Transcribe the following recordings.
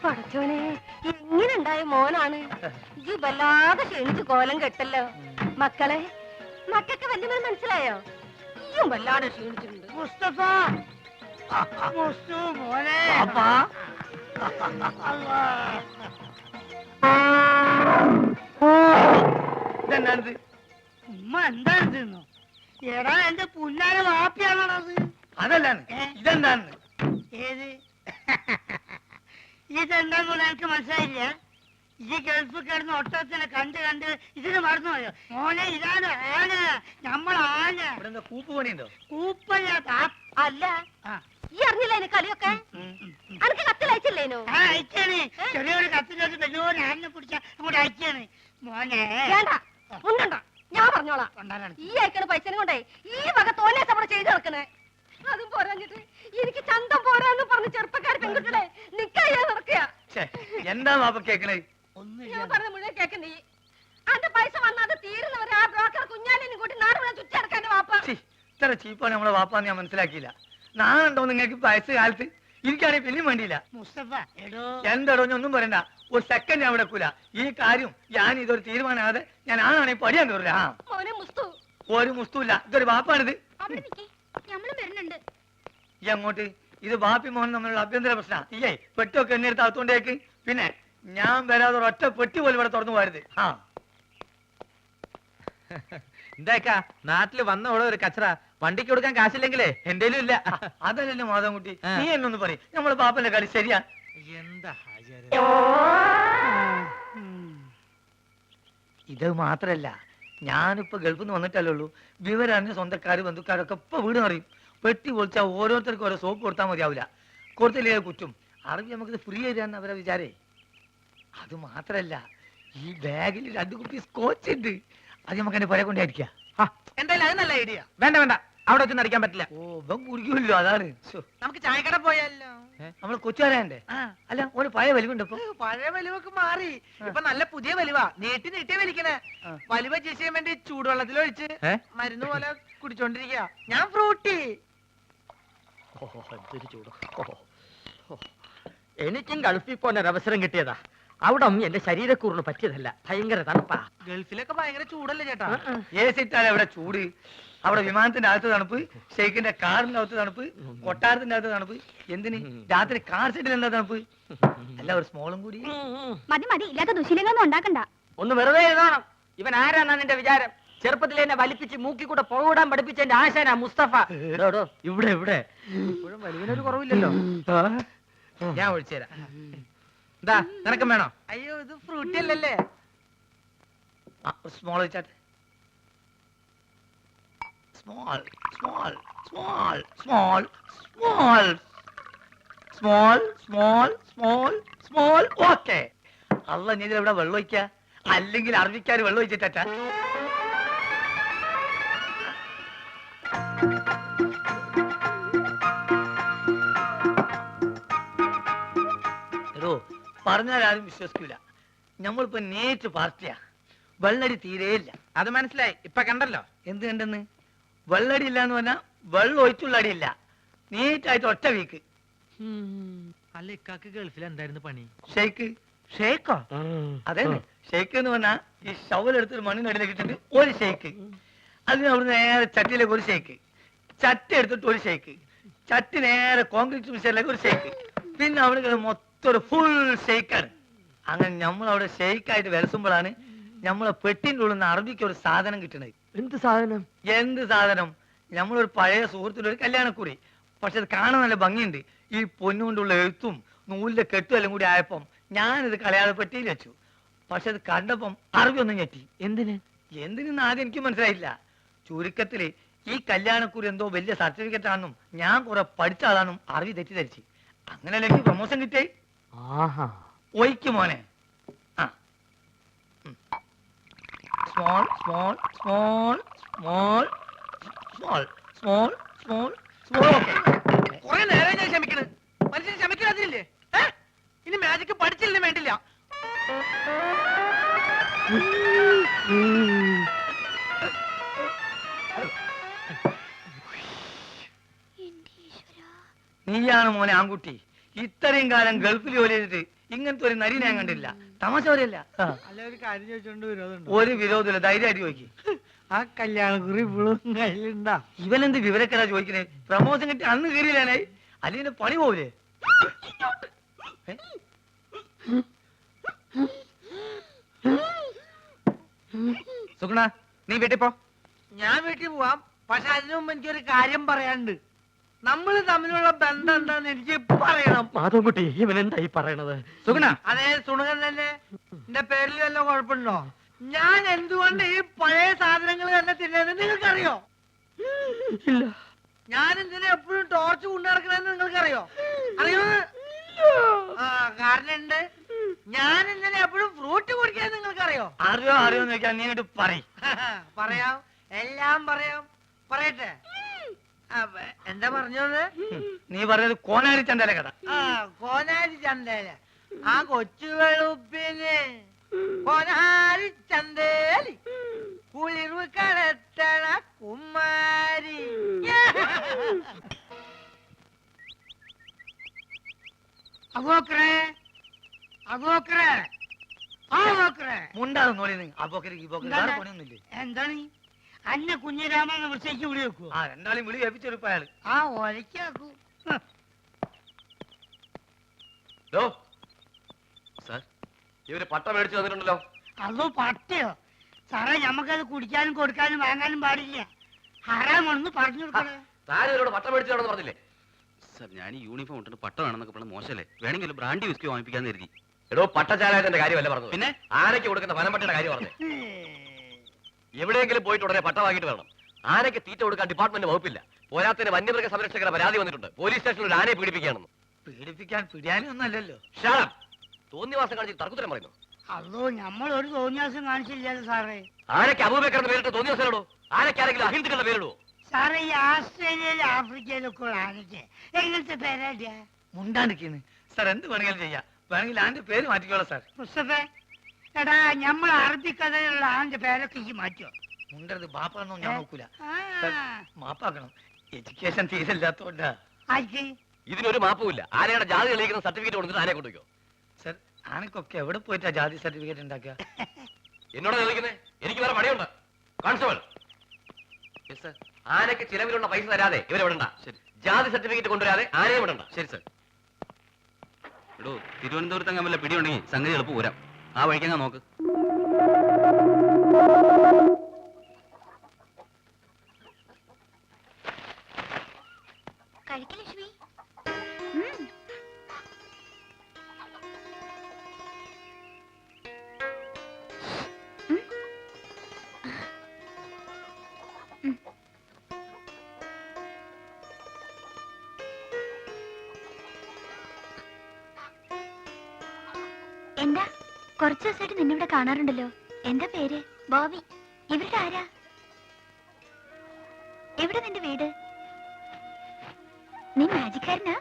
പടച്ചോനെ എങ്ങനെ ഉണ്ടായ മോനാണ് ഈ വല്ലാതെ ക്ഷണിച്ച് കോലം കെട്ടല്ലോ. മക്കളെ മക്കൾക്ക് വലിയ മനസ്സിലായോ? ഈയും വല്ലാതെ ക്ഷീണിച്ചിട്ടുണ്ട്. മുസ്തഫ മോനെ ഇതെന്താണിത്? ഉമ്മ എന്താണ് തിന്നു? എടാ എന്റെ പുല്ലാന വാപ്പിയാണത്. അതല്ലാണ്, ഇതെന്താണ്? ഏത് ഇതെന്താന്ന് എനിക്ക് മനസ്സിലായില്ല. ഈ ഗൾഫ് കിടന്ന് ഒട്ടത്തിനെ കണ്ട് കണ്ട് ഇതിന് മറന്നുപോയോ മോനെ? ഇതാണ് ആന, നമ്മളാന. ഇവിടെ കൂപ്പ് പണിയുണ്ടോ? കൂപ്പല്ല. അല്ല ഈ അറിഞ്ഞില്ല എന്നെ കളിയൊക്കെ അനക്ക് കത്തിലയച്ചില്ലേനോ? അയച്ചാണ്. ചെറിയൊരു കത്തിലോട്ട് വലിയൊരു ആനിനെ പിടിച്ച അങ്ങോട്ട് അയച്ചാണ് മോനെ. വേണ്ട ഉണ്ടോ, ഞാൻ പറഞ്ഞോളാം. ഈ അയക്കണ പൈസനെ കൊണ്ടേ ഈ വക തോന്നിയ നമ്മൾ ചെയ്ത് നടക്കണേ. അതും പോരാഞ്ഞിട്ട് എനിക്ക് ചന്തം പോരാന്ന് പറഞ്ഞ് ചെറുപ്പക്കാർ പെൺകുട്ടികളെ നിക്കാ നടക്കുക. എന്താ വാപ്പ കേക്കണേ? ഞാൻ പറഞ്ഞ മുഴുവൻ കേക്കണ്ടേ? അന്റെ പൈസ വന്നത് തീരുന്നവരെ ആ ബ്രോക്കർ കുഞ്ഞാലിനും കൂട്ടി നാട് മുഴുവൻ ചുറ്റി നടക്കാൻ വാപ്പ. ഇത്ര ചീപ്പാണ് നമ്മളെ വാപ്പാന്ന് ഞാൻ മനസ്സിലാക്കിയില്ല. നാളുണ്ടോ നിങ്ങൾക്ക് വയസ്സ് കാലത്ത്? എനിക്കാണെങ്കിൽ പിന്നെയും വേണ്ടിയില്ല. എന്താടോ ഒന്നും പറയണ്ട, ഒരു സെക്കൻഡ് ഞാൻ വിടക്കൂല. ഈ കാര്യം ഞാൻ ഇതൊരു തീരുമാനമാകാതെ ഞാൻ ആണാണെങ്കിൽ പടിയാൻ തോറില്ല. ഒരു മുസ്തുല്ല, ഇതൊരു വാപ്പാണിത്. ഈ അങ്ങോട്ട് ഇത് ബാപ്പി മോഹൻ തമ്മിലുള്ള അഭ്യന്തര പ്രശ്നം. ഈയേ പെട്ടൊക്കെ എന്നെടുത്ത് അകത്തോണ്ടേക്ക്. പിന്നെ ഞാൻ വരാതെ ഒറ്റ പെട്ടി പോലും ഇവിടെ തുറന്നു പോരുത്. എന്താക്കാ നാട്ടില് വന്ന ഓളെ ഒരു കച്ചറ വണ്ടിക്ക് കൊടുക്കാൻ കാശില്ലെങ്കിലേ എന്റേലും ഇല്ല. അതല്ലല്ലോ മാധവൻകുട്ടി, നീ എന്നൊന്ന് പറയും. നമ്മളെ പാപ്പന്റെ കളി ശരിയാ? എന്താ ഇത് മാത്രല്ല, ഞാനിപ്പോ ഗൾഫിൽ നിന്ന് വന്നിട്ടല്ലേ ഉള്ളൂ. വിവരറിഞ്ഞ സ്വന്തക്കാര് ബന്ധുക്കാരൊക്കെ ഇപ്പൊ വീട് അറിയും. പെട്ടി പൊളിച്ചാൽ ഓരോരുത്തർക്കും ഓരോ സോപ്പ് കൊടുത്താൽ മതിയാവില്ല. കൊടുത്തില്ലേ കുറ്റും. അറിവ് നമുക്കിത് ഫ്രീ തരാന്ന് അവരെ വിചാരേ. അത് മാത്രല്ല, ഈ ബാഗിൽ 2 കുപ്പി സ്കോച്ച് ഉണ്ട്. അത് നമുക്ക് എന്റെ പുര കൊണ്ടായിരിക്കാം. എന്തായാലും അത് നല്ല ഐഡിയ. വേണ്ട വേണ്ട, അവിടെ വെച്ച് നടിക്കാൻ പറ്റില്ല. ഓ ഇവൻ കുടിക്കുമല്ലോ, അതാണ്. നമുക്ക് ചായക്കട പോയാലോ? നമ്മള് കൊച്ചുകാരണ്ടേ? അല്ല ഒരു പഴയ വലിവുണ്ട്. ഇപ്പൊ പഴയ വലിവൊക്കെ മാറി, ഇപ്പൊ നല്ല പുതിയ വലിവാ. നീട്ടി നീട്ടി വലിക്കണേ. വലിവ ചെയ്യാൻ വേണ്ടി ചൂടുവെള്ളത്തിലൊഴിച്ച് മരുന്ന് പോലെ കുടിച്ചോണ്ടിരിക്കുക. ഞാൻ ഫ്രൂട്ടി. എനിക്കും ഗൾഫിൽ പോകാൻ ഒരു അവസരം കിട്ടിയതാ. അവിടെ എന്റെ ശരീരക്കൂറിന് പറ്റിയതല്ല, ഭയങ്കര തണുപ്പാ. ഗൾഫിലൊക്കെ ഭയങ്കര ചൂടല്ലേ ചേട്ടാ? ഏസിട്ടാൽ അവിടെ ചൂട്. അവിടെ വിമാനത്തിന്റെ അകത്ത് തണുപ്പ്, ഷെയ്ഖിന്റെ കാറിന്റെ അകത്ത് തണുപ്പ്, കൊട്ടാരത്തിന്റെ അകത്ത് തണുപ്പ്. എന്തിന് രാത്രി കാർ സെറ്റിൽ എന്താ തണുപ്പ്? അല്ല ഒരു സ്മോളും കൂടി മതി മതി, ഇല്ലാത്ത ദുശീലങ്ങളൊന്നും ഉണ്ടാക്കണ്ട. ഒന്ന് വെറുതെ എഴുതണം. ഇവൻ ആരാന്നാ നിന്റെ വിചാരം? ചെറുപ്പത്തിൽ എന്നെ വലിപ്പിച്ച് മൂക്കി കൂടെ പുകവിടാൻ പഠിപ്പിച്ച എന്റെ ആശാനാ മുസ്തഫ. ഇവിടെ ഇവിടെ വലിവിനൊരു കുറവില്ലല്ലോ. ഞാൻ ഒഴിച്ചു തരാം. എന്താ നിനക്കും വേണോ? അയ്യോ ഇത് ഫ്രൂട്ടി അല്ലല്ലേ. സ്മോൾ വെച്ചാട്ടെ. Small small small small small small small small small. Okay. അല്ല ഞാൻ ഇവിടെ വെള്ളം ഒഴിക്ക, അല്ലെങ്കിൽ അറബിക്കാര് വെള്ളം ഒഴിച്ചിട്ടാ. പറഞ്ഞാൽ ആരും വിശ്വസിക്കൂല. നമ്മളിപ്പോ നേറ്റ് പാർട്ടിയാ. വെള്ളടി തീരെയില്ല. അത് മനസ്സിലായി. ഇപ്പൊ കണ്ടല്ലോ. എന്ത് കണ്ടെന്ന്? വെള്ളടി ഇല്ല എന്ന് പറഞ്ഞാ വെള്ളം ഒഴിച്ചുള്ള അടിയില്ല. നീറ്റായിട്ട് ഒറ്റ വീക്ക്. അല്ല ഇക്കാക്ക് ഗൾഫിൽ എന്തായിരുന്നു പണി? ഷെയ്ക്ക്. ഷെയ്ക്കോ? അതെ, ഷെയ്ക്ക് എന്ന് പറഞ്ഞാ ഈ ഷവലെടുത്തൊരു മണ്ണിനടിയിലേക്ക് ഇട്ടിട്ട് ഒരു ഷെയ്ക്ക്. അതിന് അവിടുന്ന് നേരെ ചട്ടിയിലേക്ക് ഒരു ഷെയ്ക്ക്, ചട്ടി എടുത്തിട്ട് ഒരു ഷെയ്ക്ക്, ചട്ടി നേരെ കോൺക്രീറ്റ് മിക്സറിലേക്ക് ഒരു ഷെയ്ക്ക്, പിന്നെ അവിടെ മൊത്തം ഒരു ഫുൾ ഷെയ്ക്കാണ്. അങ്ങനെ നമ്മളവിടെ ഷെയ്ക്കായിട്ട് വിലസുമ്പോഴാണ് നമ്മളെ പെട്ടിൻ്റെ ഉള്ളിൽ നിന്ന് അറബിക്ക് ഒരു സാധനം കിട്ടണത്. എന്ത് സാധനം? എന്ത് സാധനം? നമ്മളൊരു പഴയ സുഹൃത്തിന്റെ ഒരു കല്യാണക്കുറി. പക്ഷെ അത് കാണാൻ നല്ല ഭംഗിയുണ്ട്. ഈ പൊന്നുകൊണ്ടുള്ള എഴുത്തും നൂലിന്റെ കെട്ടും എല്ലാം കൂടി ആയപ്പം ഞാനിത് കളയാതെ പെട്ടിയിൽ വെച്ചു. പക്ഷെ അത് കണ്ടപ്പം അറബി ഒന്നും ഞെട്ടി. എന്തിനെന്ന് ആദ്യം എനിക്ക് മനസ്സിലായില്ല. ചുരുക്കത്തില് ഈ കല്യാണക്കുറി എന്തോ വലിയ സർട്ടിഫിക്കറ്റ് ആണെന്നും ഞാൻ കുറെ പഠിച്ച ആളാണെന്നും അറബി തെറ്റിദ്ധരിച്ച്. അങ്ങനെയല്ല എനിക്ക് പ്രൊമോഷൻ കിട്ടേ. ഒയ്ക്ക് മോനെ. Small small small small small small small small. കുറെ നേരം ഞാൻ ക്ഷമിക്കണ്. മനുഷ്യൻ ക്ഷമിക്കാതില്ലേ? ഇനി മാജിക്ക് പഠിച്ചില്ലേ വേണ്ടില്ല. നീയാണ് മോനെ ആൺകുട്ടി. ഇത്രയും കാലം ഗൾഫിൽ ജോലി ചെയ്തിട്ട് ഇങ്ങനത്തെ ഒരു നരി ഞാൻ കണ്ടില്ല. തമാശ പറയല്ല. അല്ല ഒരു കാര്യം ചോദിച്ചോണ്ട് വിരോധമുണ്ടോ? ഒരു വിരോധമില്ല, ധൈര്യമായിട്ട് ചോദിക്കും. ആ കല്യാണക്കുറി ഇപ്പോഴും കയ്യിലുണ്ടാ? ഇവനെന്ത് വിവരക്കരാ ചോദിക്കണേ? പ്രമോഷൻ കിട്ടി അന്ന് കയറിയില്ലാനേ, അല്ലെങ്കിൽ പണി പോവില്ലേ? സുഗുണ, നീ വീട്ടിൽ പോ. ഞാൻ വീട്ടിൽ പോവാം. പക്ഷെ അതിനു മുമ്പ് എനിക്കൊരു കാര്യം പറയാനുണ്ട്. നമ്മൾ തമ്മിലുള്ള ബന്ധം എന്താന്ന് എനിക്ക് പറയണം. മാധവൻകുട്ടി, ഇവൻ എന്തായി പറയണത്? സുഗുണ, അതേ സുണകൻ തന്നെ. എന്റെ പേരിൽ വല്ല കുഴപ്പമുണ്ടോ? ഞാൻ എന്തുകൊണ്ട് ഈ പഴയ സാധനങ്ങൾ തന്നെ തിന്നുന്നത് നിങ്ങൾക്കറിയോ? ഇല്ല. ഞാൻ എന്തിനാ എപ്പോഴും ടോർച്ച് കൊണ്ടു നടക്കണെന്ന് നിങ്ങൾക്കറിയോ? അറിയോ? ആ കാരണം ഉണ്ട്. ഞാൻ എന്തിനാ എപ്പോഴും ഫ്രൂട്ട് കുടിക്കാൻ നിങ്ങൾക്കറിയോ? അറിയോ അറിയോന്ന് ചോദിക്കാൻ നീ ഇങ്ങോട്ട് പറയും. പറയാം, എല്ലാം പറയാം. പറയട്ടെ? എന്താ പറഞ്ഞത്? നീ പറഞ്ഞത് കോനാരി ചന്തല കഥ. ആ കോനാരി ചന്തേല. ആ കൊച്ചു വെളുപ്പിന് കോനാരി ചന്തേലി കുളിർവ് കടത്തണ കുമാരി. മുണ്ടാതെ നോളി അപ്പോക്കరికి വേറെ പണിയൊന്നുമില്ലേ? എന്താണ് അന്നെ കുഞ്ഞിരാമെന്ന് വിളിച്ചേക്ക് വിളി വെക്കൂ. ആ രണ്ടാളും വിളി ഏൽപ്പിച്ചെടുപ്പ അയാള്. ആ ഒലക്കാക്കൂ. ഇവര് പട്ട മേടിച്ചു തന്നിട്ടുണ്ടല്ലോ. അതോ പട്ടയോ? സാറേ, ഞമ്മക്കത് കുടിക്കാനും കൊടുക്കാനും വാങ്ങാനും പാടില്ല. ഹറാമൊന്ന് പറഞ്ഞു കൊടുക്കണേ. താൻ ഇവരോട് പട്ട മേടിച്ചു തരണമെന്ന് പറഞ്ഞില്ലേ? സർ, ഞാൻ ഈ യൂണിഫോം ഇട്ടിട്ട് പട്ട വേണമെന്നൊക്കെ പറഞ്ഞ മോശമല്ലേ? വേണമെങ്കിൽ ബ്രാൻഡി വിസ്കി വാങ്ങിപ്പിക്കാന്ന് കരുതി. എടോ, പട്ടച്ചാലായതിന്റെ കാര്യമല്ല പറഞ്ഞു. പിന്നെ ആനയ്ക്ക് കൊടുക്കുന്ന വനംപട്ടിയുടെ കാര്യം പറഞ്ഞു. എവിടെയെങ്കിലും പോയിട്ട് ഉടനെ പട്ട വാങ്ങിയിട്ട് വരണം. ആനയ്ക്ക് തീറ്റ കൊടുക്കാൻ ഡിപ്പാർട്ട്മെന്റ് വകുപ്പില്ല. പോരാത്തിന് വന്യമൃഗ സംരക്ഷകരുടെ പരാതി വന്നിട്ടുണ്ട്. പോലീസ് സ്റ്റേഷനിൽ ഒരു ആനയെ പീഡിപ്പിക്കുകയാണെന്ന്. പീഡിപ്പിക്കാൻ പിടിയാനൊന്നും അല്ലല്ലോ. തോന്നിവാസം കാണിച്ച് തർക്കുത്തരം പറയുന്നു. അതോ നമ്മൾ ഒരു തോന്നിയാസം കാണിച്ചില്ലല്ലോ സാറേ. ആനയ്ക്ക് അബൂബക്കറിന്റെ പേരിട്ട് തോന്നിവാസനോ? ആനയ്ക്ക് ആരെങ്കിലും അഹിന്ദുക്കളുടെ പേരിടുവോ? സാറേ, ഈ ആസ്ട്രേലിയയിലും ആഫ്രിക്കയിലൊക്കെ ഉള്ള ആനയ്ക്ക് എങ്ങനത്തെ പേരാടിയാ? മുണ്ടാണ്ടിരിക്കുന്നു സാർ. എന്ത് വേണമെങ്കിലും ചെയ്യാം. വേണമെങ്കിൽ ആന്റെ പേര് മാറ്റിക്കോളാം സാർ. മുസ്തഫേ, എടാ, നമ്മൾ അറബിക്കഥയിലുള്ള ആന്റെ പേരൊക്കെ ഈ മാറ്റോ? മുണ്ടത് ബാപ്പാണെന്നോ ഞാൻ നോക്കൂല. ആ, മാപ്പാക്കണം. എഡ്യൂക്കേഷൻ തീരില്ലാത്തോണ്ടാ. ആർക്ക്? ഇതിനൊരു മാപ്പുമില്ല. ആനയുടെ ജാതി തെളിയിക്കുന്ന സർട്ടിഫിക്കറ്റ് കൊടുത്തിട്ട് ആനയെ കൊണ്ടുവയ്ക്കോ. സാർ, ആനക്കൊക്കെ എവിടെ പോയിട്ടാ ജാതി സർട്ടിഫിക്കറ്റ് ഉണ്ടാക്കുക? എന്നോട് ചോദിക്കുന്നേ? എനിക്ക് വേറെ പണിയുണ്ട്. കോൺസ്റ്റബിൾ, ആനയ്ക്ക് ചിലവിലുള്ള പൈസ തരാതെ ഇവരെ വിടണ്ട. ശരി. ജാതി സർട്ടിഫിക്കറ്റ് കൊണ്ടുവരാതെ ആനയെ വിടണ്ട. ശരി സർ. എടോ, തിരുവനന്തപുരത്ത് അങ്ങ് വല്ല പിടിയുണ്ടെങ്കിൽ സംഗതി എളുപ്പം പോരാം. ആ വഴിക്കങ്ങ് നോക്ക്. കഴിക്കലക്ഷ്മി. എന്താ കുറച്ചു ദിവസമായിട്ട് നിന്നിവിടെ കാണാറുണ്ടല്ലോ. എന്താ പേര്? ബോബി. ഇവരുടെ ആരാ? എവിടെ നിന്റെ വീട്? നീ മാജിക്കാരനാ?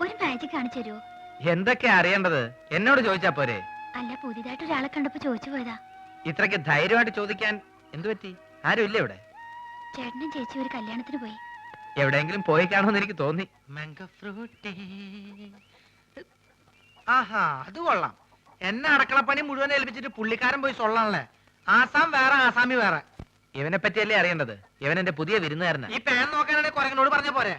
ഒരു മാജിക് കാണിച്ചു തരുമോ? എന്തൊക്കെയാ അറിയേണ്ടത്? എന്നോട് ചോദിച്ചാ പോരെ? അല്ല, പുതിയതായിട്ട് ഒരാളെ കണ്ടപ്പോ ചോദിച്ചു പോയതാ. ഇത്രയ്ക്ക് ധൈര്യമായിട്ട് ചോദിക്കാൻ എന്തു പറ്റി? ആരും ഇല്ല ഇവിടെ? ചേട്ടനും ചേച്ചി ഒരു കല്യാണത്തിന് പോയി. എവിടെയെങ്കിലും പോയി കാണുമെന്ന് എനിക്ക് തോന്നി. Mango Frooti. ആഹാ, അത് കൊള്ളാം. എന്നെ അടക്കളപ്പണി മുഴുവൻ ഏൽപ്പിച്ചിട്ട് പുള്ളിക്കാരൻ പോയി സൊള്ളാണല്ലേ. ആസാം വേറെ, ആസാമി വേറെ. ഇവനെ പറ്റിയല്ലേ അറിയേണ്ടത്? ഇവൻ എന്റെ പുതിയ വിരുന്നുകാരനാ. ഈ പേൻ നോക്കാനാണെങ്കിൽ കുരങ്ങനോട് പറഞ്ഞ പോരെ?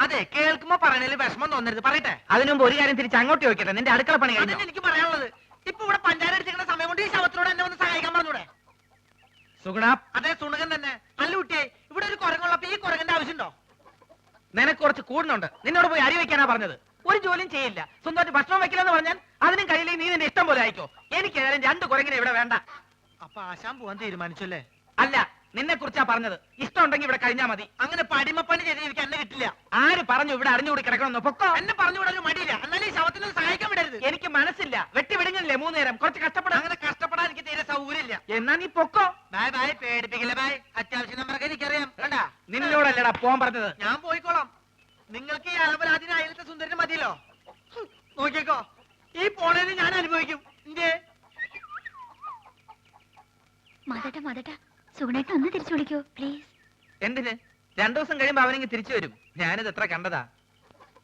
അതെ, കേൾക്കുമ്പോ പറയണേല് വിഷമം തോന്നരുത്. പറയട്ടെ? അതിനുമുമ്പ് ഒരു കാര്യം തിരിച്ച് അങ്ങോട്ട് ചോദിക്കട്ടെ. നിന്റെ അടുക്കള പണി കഴിഞ്ഞോ? അതന്നെ എനിക്ക് പറയാനുള്ളത്. ഇപ്പൊ ഇവിടെ പഞ്ചായത്ത് അടിച്ചിരിക്കുന്ന സമയം കൊണ്ട് ഈ ശവത്തിനോട് എന്നെ ഒന്ന് സഹായിക്കാൻ പറഞ്ഞൂടെ? സുഗുണ, അതെ, സുണകൻ തന്നെ. നല്ല കുട്ടിയെ, ഇവിടെ ഒരു കുരങ്ങുള്ളപ്പോ ഈ കുരങ്ങന്റെ ആവശ്യമുണ്ടോ? നിനക്ക് കുറച്ച് കൂടുന്നുണ്ട്. നിന്നോട് പോയി അരി വെക്കാനാ പറഞ്ഞത്. ഒരു ജോലിയും ചെയ്യില്ല. സ്വന്തമായിട്ട് ഭക്ഷണം വെക്കില്ലെന്ന് പറഞ്ഞാൽ അതിനും കഴിയില്ലെങ്കിൽ നീ നിന്റെ ഇഷ്ടം പോലെ ആയിക്കോ. എനിക്ക് ഏതായാലും 2 കുരങ്ങിനെ ഇവിടെ വേണ്ട. അപ്പൊ ആശാൻ പോവാൻ തീരുമാനിച്ചല്ലേ? അല്ല, നിന്നെ കുറിച്ചാ പറഞ്ഞത്. ഇഷ്ടമുണ്ടെങ്കിൽ ഇവിടെ കഴിഞ്ഞാ മതി. അങ്ങനെ പടിമപ്പണി ചെയ്ത് എനിക്ക് എന്നെ കിട്ടില്ല. ആര് പറഞ്ഞു ഇവിടെ അടിഞ്ഞുകൂടി കിടക്കണമെന്ന്? പൊക്കോ. എന്നെ പറഞ്ഞുവിടാൻ ഒരു മടിയില്ല. എന്നാലും ഈ ശവത്തിന് സഹായിക്കാൻ വിടരുത്. എനിക്ക് മനസ്സില്ല. വെട്ടി വിടുങ്ങില്ലേ 3 നേരം? കുറച്ച് കഷ്ടപ്പെടാം. അങ്ങനെ കഷ്ടപ്പെടാൻ എനിക്ക് തീരെ സൗകര്യമില്ല. എന്നാ നീ പൊക്കോ. ബായ് ബായ്, പേടിപ്പിക്കില്ല ബായ്. അത്യാവശ്യം നമ്പറൊക്കെ എനിക്കറിയാം. കണ്ടാ, നിന്നോടല്ലടാ പോവാൻ പറഞ്ഞത്. ഞാൻ പോയിക്കോളാം. നിങ്ങൾക്ക് ഈ അലപരാധിന് അയലത്തെ സുന്ദരന് മതിയല്ലോ. നോക്കിക്കോ, ഈ പോണേന് ഞാൻ അനുഭവിക്കും. എന്തേ മതട്ട സുഗുണേട്ടൻ ഒന്ന് തിരിച്ചു വിളിക്കോ പ്ലീസ്. എന്തിന്? 2 ദിവസം കഴിയുമ്പോ അവനെങ്കിൽ തിരിച്ചു വരും. ഞാനിത് എത്ര കണ്ടതാ.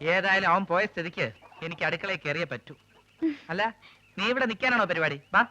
ഏതായാലും അവൻ പോയ സ്ഥിതിക്ക് എനിക്ക് അടുക്കളയിൽ കയറിയേ പറ്റൂ. അല്ല, നീ ഇവിടെ നിൽക്കാനാണോ പരിപാടി? വാ.